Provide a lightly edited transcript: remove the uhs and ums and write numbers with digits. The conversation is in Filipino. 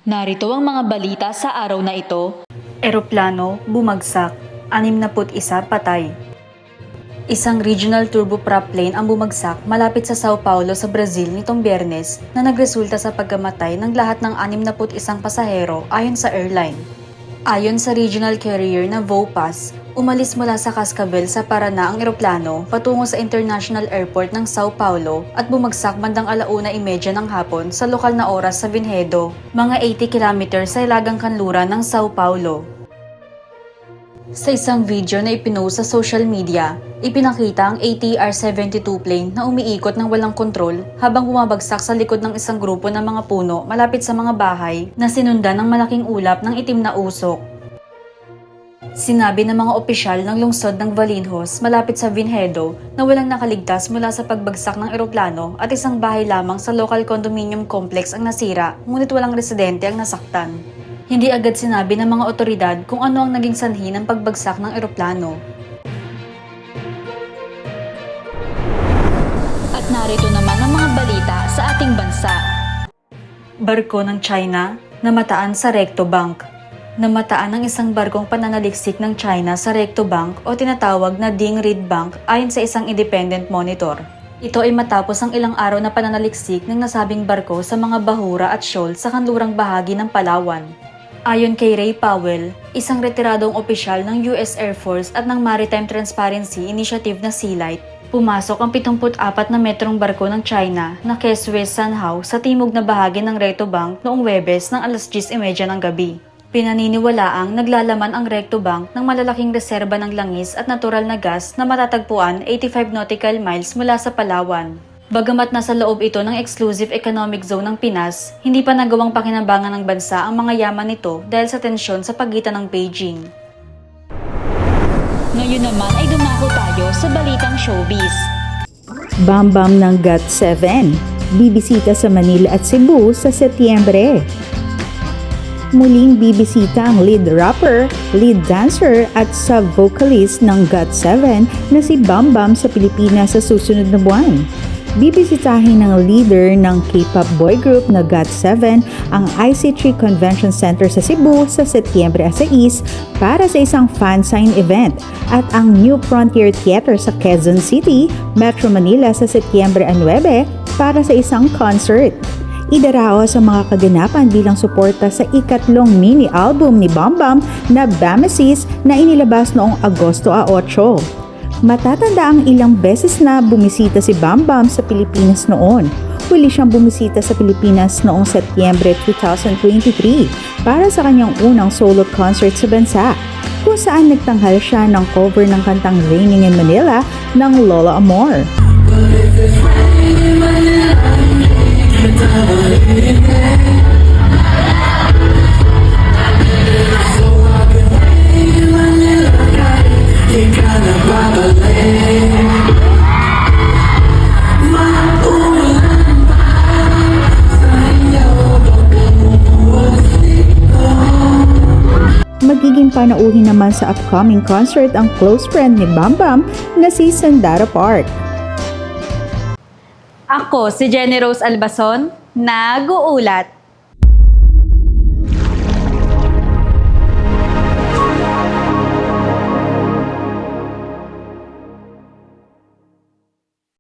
Narito ang mga balita sa araw na ito. Eroplano bumagsak, 61 patay. Isang regional turboprop plane ang bumagsak malapit sa Sao Paulo sa Brazil nitong Biyernes na nagresulta sa pagkamatay ng lahat ng 61 pasahero ayon sa airline. Ayon sa regional carrier na Vopas, umalis mula sa Cascavel sa Paraná ang eroplano patungo sa International Airport ng Sao Paulo at bumagsak bandang 1:30 ng hapon sa lokal na oras sa Vinhedo, mga 80 kilometers sa hilagang kanluran ng Sao Paulo. Sa isang video na ipinost sa social media, ipinakita ang ATR-72 plane na umiikot ng walang kontrol habang bumabagsak sa likod ng isang grupo ng mga puno malapit sa mga bahay na sinundan ng malaking ulap ng itim na usok. Sinabi ng mga opisyal ng lungsod ng Valinhos malapit sa Vinhedo na walang nakaligtas mula sa pagbagsak ng eroplano at isang bahay lamang sa local condominium complex ang nasira, ngunit walang residente ang nasaktan. Hindi agad sinabi ng mga otoridad kung ano ang naging sanhi ng pagbagsak ng eroplano. At narito naman ang mga balita sa ating bansa. Barko ng China namataan sa Recto Bank. Namataan ang isang barkong pananaliksik ng China sa Recto Bank o tinatawag na Ding Reed Bank ayon sa isang independent monitor. Ito ay matapos ang ilang araw na pananaliksik ng nasabing barko sa mga bahura at shoal sa kanlurang bahagi ng Palawan. Ayon kay Ray Powell, isang retiradong opisyal ng US Air Force at ng Maritime Transparency Initiative na Sealight, pumasok ang 74 na metrong barko ng China na Kesuez Sanhao sa timog na bahagi ng Recto Bank noong Huwebes ng 10:30 ng gabi. Pinaniniwalaang naglalaman ang Recto Bank ng malalaking reserba ng langis at natural na gas na matatagpuan 85 nautical miles mula sa Palawan. Bagamat nasa loob ito ng exclusive economic zone ng Pinas, hindi pa nagawang pakinabangan ng bansa ang mga yaman nito dahil sa tensyon sa pagitan ng Beijing. Ngayon naman ay dumako tayo sa balitang showbiz. Bambam ng GOT7, bibisita sa Manila at Cebu sa Setyembre. Muling bibisita ang lead rapper, lead dancer at sub-vocalist ng GOT7 na si Bambam sa Pilipinas sa susunod na buwan. Bibisitahin ng leader ng K-pop boy group na GOT7 ang IC3 Convention Center sa Cebu sa Setyembre 6 para sa isang fan sign event at ang New Frontier Theater sa Quezon City, Metro Manila sa Setyembre 9 para sa isang concert. Idaraos ang mga kaganapan bilang suporta sa ikatlong mini-album ni Bambam na Bamesis na inilabas noong Agosto 8. Matatanda ang ilang beses na bumisita si Bambam sa Pilipinas noon. Huli siyang bumisita sa Pilipinas noong Setyembre 2023 para sa kanyang unang solo concert sa bansa, kung saan nagtanghal siya ng cover ng kantang Raining in Manila ng Lola Amor. Magiging panauhin naman sa upcoming concert ang close friend ni Bambam na si Sandara Park. Ako si Jenny Rose Albason, nag-uulat.